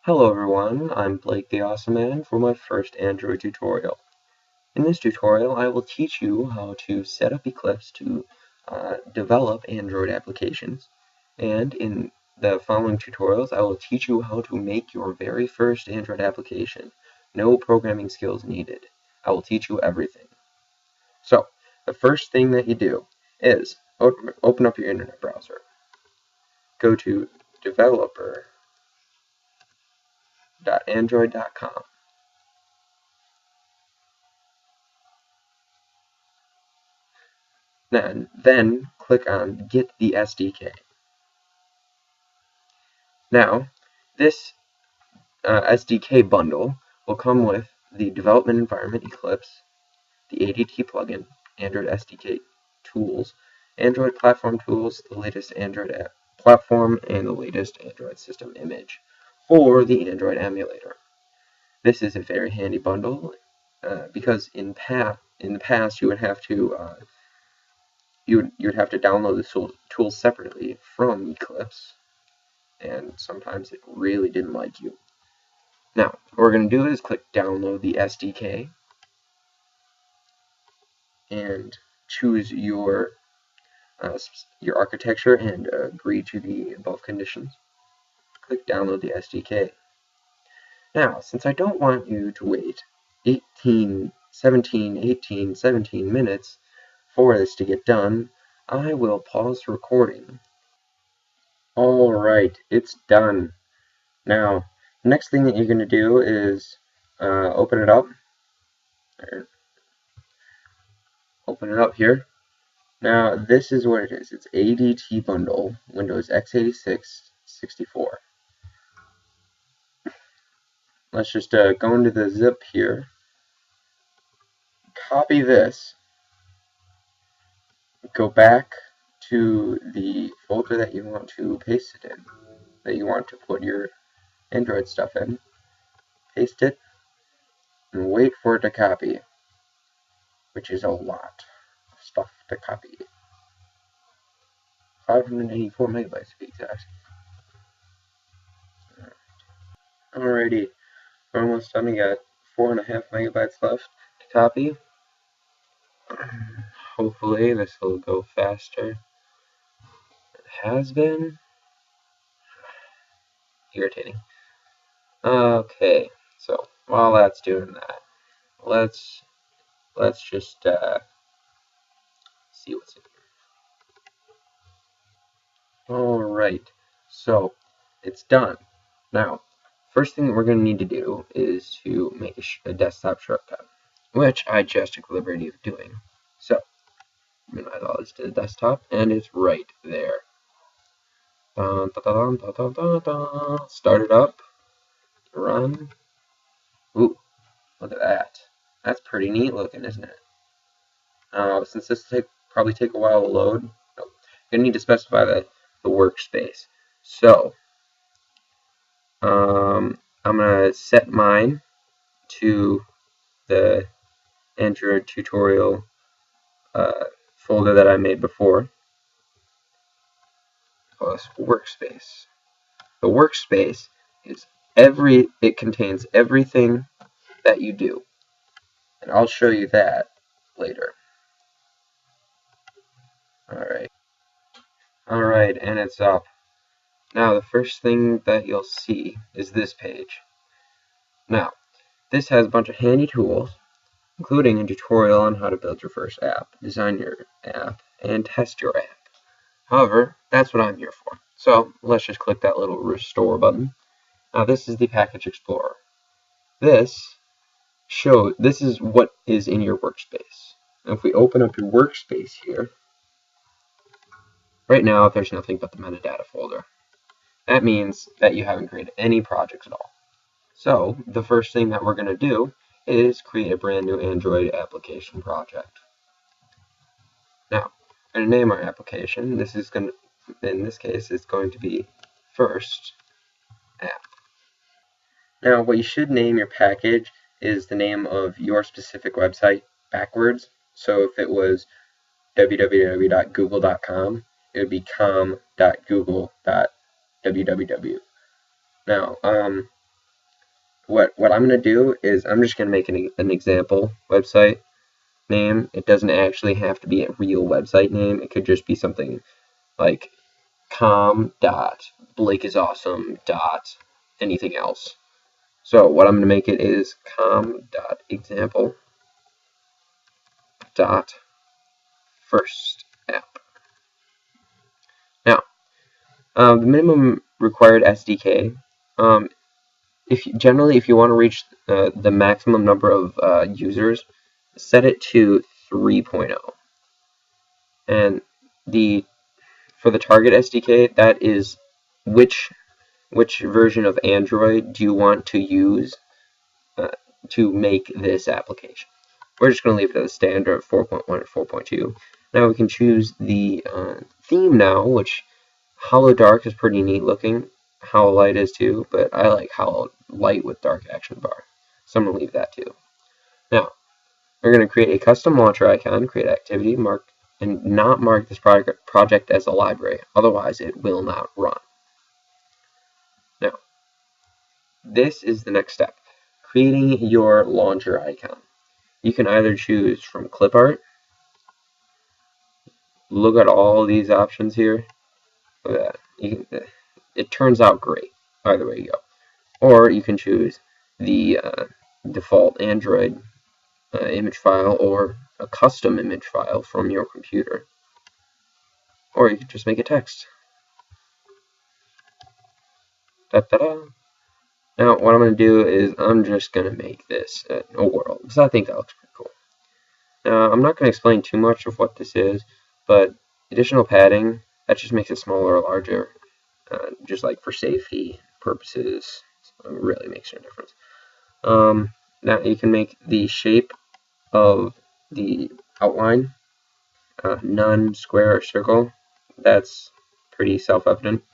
Hello everyone, I'm Blake the Awesome Man for my first Android tutorial. In this tutorial I will teach you how to set up Eclipse to develop Android applications, and in the following tutorials I will teach you how to make your very first Android application. No programming skills needed. I will teach you everything. So, the first thing that you do is open up your internet browser. Go to developer.android.com. Then click on Get the SDK. Now, this SDK bundle will come with the development environment Eclipse, the ADT plugin, Android SDK tools, Android platform tools, the latest Android app platform, and the latest Android system image for the Android emulator. This is a very handy bundle because in the past you would have to you'd have to download the tools separately from Eclipse, and sometimes it really didn't like you. Now, what we're going to do is click download the SDK and choose your architecture and agree to the above conditions. Click download the SDK. Now, since I don't want you to wait 18, 17 minutes for this to get done, I will pause the recording. Alright, it's done. Now, the next thing that you're going to do is open it up. Open it up here. Now, this is what it is. It's ADT bundle, Windows x86 64. Let's just go into the zip here. Copy this. Go back to the folder that you want to paste it in, that you want to put your Android stuff in. Paste it, and wait for it to copy, which is a lot of stuff to copy. 584 megabytes to be exact. Alrighty, we're almost done. We got 4.5 megabytes left to copy. Hopefully this will go faster. It has been irritating. Okay, so while that's doing that, let's just see what's in here. Alright, so it's done. Now, first thing that we're going to need to do is to make a desktop shortcut, which I just took the liberty of doing. So, minimize all this to the desktop, and it's right there. Dun, dun, dun, dun, dun, dun, dun. Start it up. Run. Ooh, look at that. That's pretty neat looking, isn't it? Since this will probably take a while to load, you're going to need to specify the workspace. So, I'm going to set mine to the Android tutorial folder that I made before. Plus workspace. The workspace is it contains everything that you do, and I'll show you that later. Alright, and it's up. Now the first thing that you'll see is this page. Now, this has a bunch of handy tools, including a tutorial on how to build your first app, design your app, and test your app. However, that's what I'm here for. So let's just click that little restore button. Now this is the Package Explorer. This is what is in your workspace. Now, if we open up your workspace here, right now there's nothing but the metadata folder. That means that you haven't created any projects at all. So the first thing that we're going to do is create a brand new Android application project. Now, I'm going to name our application. In this case, it's going to be First App. Now, what you should name your package is the name of your specific website backwards. So if it was www.google.com, it would be com.google.www. Now, what I'm going to do is I'm just going to make an example website name. It doesn't actually have to be a real website name. It could just be something like com.blakeisawesome dot anything else. So what I'm going to make it is com.example dot first app. Now, the minimum required SDK, if you want to reach the maximum number of users, set it to 3.0. And for the target SDK, that is which version of Android do you want to use to make this application. We're just going to leave it as standard 4.1 or 4.2. Now we can choose the theme now, which Hollow Dark is pretty neat looking. Hollow Light is too, but I like Hollow Light with dark action bar. So I'm going to leave that too. Now, we're going to create a custom launcher icon, create activity, and not mark this project as a library. Otherwise, it will not run. Now, this is the next step, creating your launcher icon. You can either choose from clip art. Look at all these options here. Look at that. It turns out great either way you go. Or you can choose the default Android image file or a custom image file from your computer. Or you can just make it text. Da-da-da. Now what I'm going to do is I'm just going to make this a world, because I think that looks pretty cool. Now I'm not going to explain too much of what this is, but additional padding, that just makes it smaller or larger, just like for safety purposes. So it really makes no difference. Now you can make the shape of the outline none, square, or circle. That's pretty self-evident.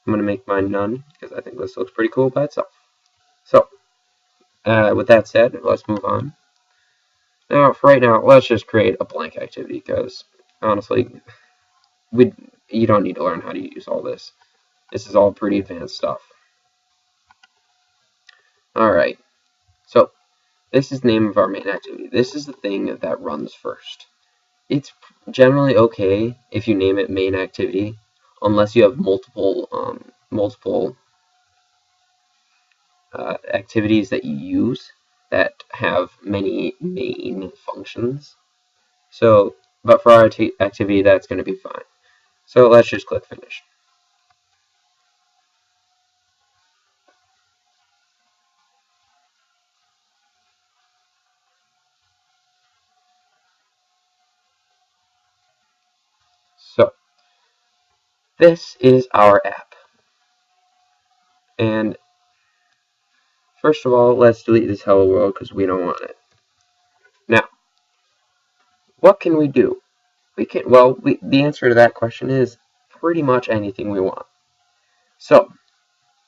I'm going to make mine none because I think this looks pretty cool by itself. So, with that said, let's move on. Now, for right now, let's just create a blank activity because, honestly, you don't need to learn how to use all this. This is all pretty advanced stuff. Alright, so this is the name of our main activity. This is the thing that runs first. It's generally okay if you name it main activity, unless you have multiple activities that you use that have many main functions. So, but for our activity, that's going to be fine. So let's just click finish. So this is our app. And first of all, let's delete this hello world because we don't want it. Now, what can we do? The answer to that question is pretty much anything we want. So,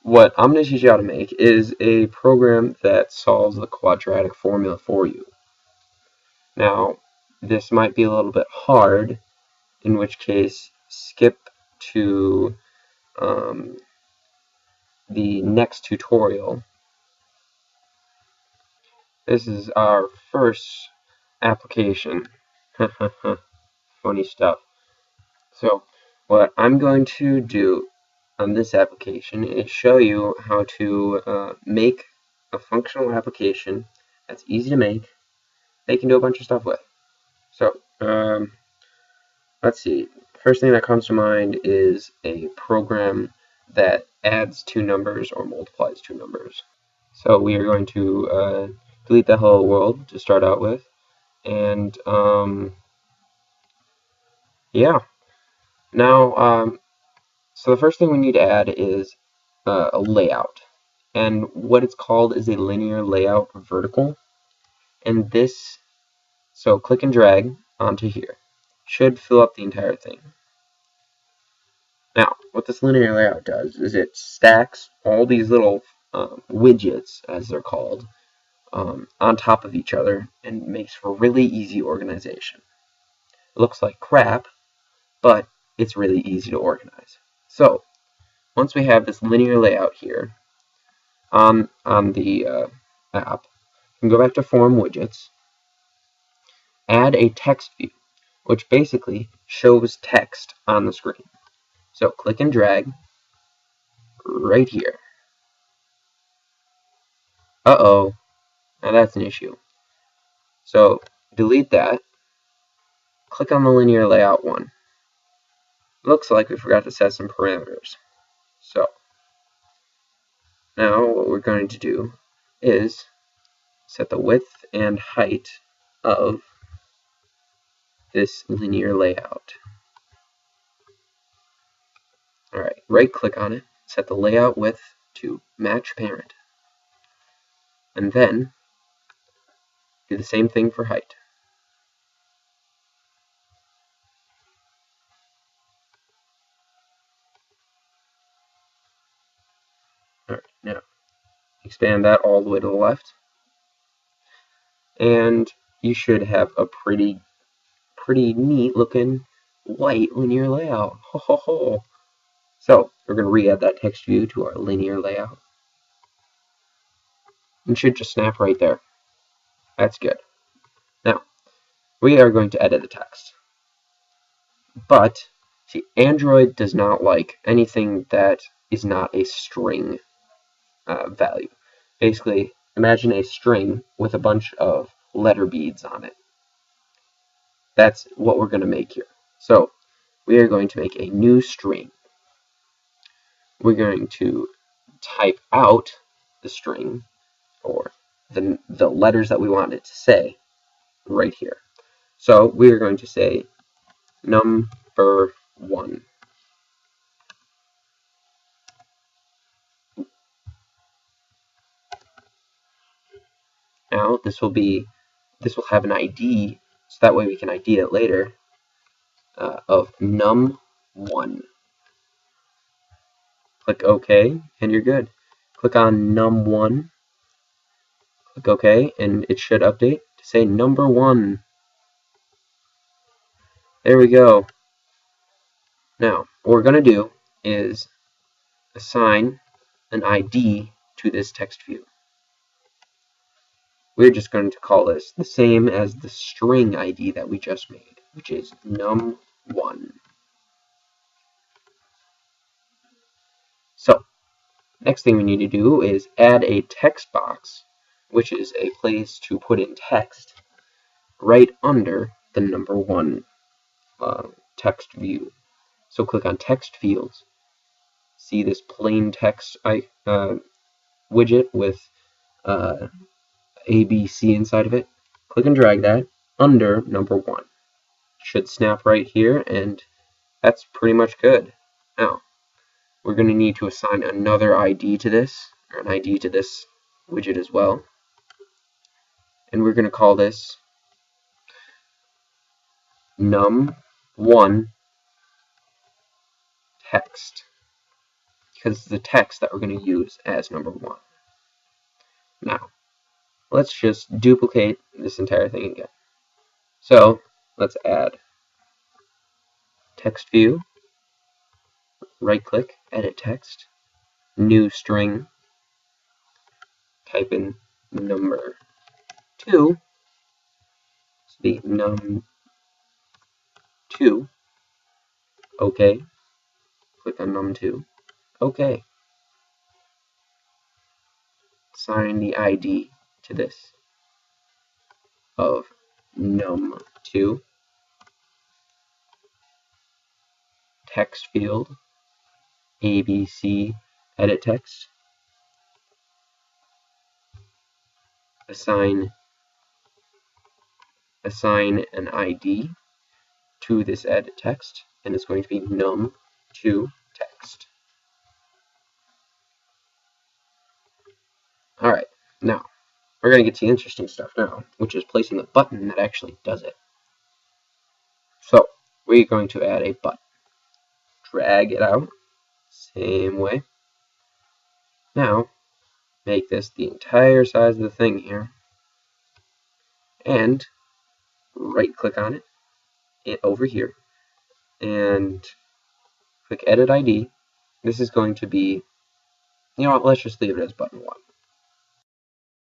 what I'm going to teach you how to make is a program that solves the quadratic formula for you. Now, this might be a little bit hard, in which case skip to the next tutorial. This is our first application. Funny stuff. So, what I'm going to do on this application is show you how to make a functional application that's easy to make that you can do a bunch of stuff with. So, let's see. First thing that comes to mind is a program that adds two numbers or multiplies two numbers. So we are going to delete the hello world to start out with, and yeah. Now, so the first thing we need to add is a layout, and what it's called is a linear layout vertical. And this, so click and drag onto here, should fill up the entire thing. Now, what this linear layout does is it stacks all these little widgets, as they're called, on top of each other and makes for really easy organization. It looks like crap, but it's really easy to organize. So, once we have this linear layout here, on the app. You can go back to Form Widgets, add a text view, which basically shows text on the screen. So click and drag right here. Uh-oh, now that's an issue. So delete that, click on the linear layout one. Looks like we forgot to set some parameters. So now what we're going to do is set the width and height of this linear layout. Alright, right click on it, set the layout width to match parent, and then do the same thing for height. Alright, now expand that all the way to the left, and you should have a pretty neat looking white linear layout. Ho ho ho! So we're going to re-add that text view to our linear layout. It should just snap right there. That's good. Now, we are going to edit the text. But, see, Android does not like anything that is not a string value. Basically, imagine a string with a bunch of letter beads on it. That's what we're going to make here. So, we are going to make a new string. We're going to type out the string, or the letters that we want it to say, right here. So we are going to say number 1. Now this will have an ID, so that way we can ID it later, of num1. Click OK, and you're good. Click on num1, click OK, and it should update to say number 1. There we go. Now, what we're going to do is assign an ID to this text view. We're just going to call this the same as the string ID that we just made, which is num1. So, next thing we need to do is add a text box, which is a place to put in text, right under the number 1 text view. So click on text fields. See this plain text widget with ABC inside of it? Click and drag that under number 1. Should snap right here, and that's pretty much good. Now, we're going to need to assign another ID to this, or an ID to this widget as well. And we're going to call this num1 text, because it's the text that we're going to use as number 1. Now, let's just duplicate this entire thing again. So, let's add text view, right click, edit text, new string, type in number 2, so the num2, OK, click on num2, OK. Assign the ID to this of num2, text field, ABC, edit text, assign an ID to this edit text, and it's going to be num2 text. Alright, now we're going to get to the interesting stuff now, which is placing a button that actually does it. So we're going to add a button. Drag it out, same way. Now make this the entire size of the thing here, and right click on it over here, and click Edit ID. This is going to be You know what, let's just leave it as button 1.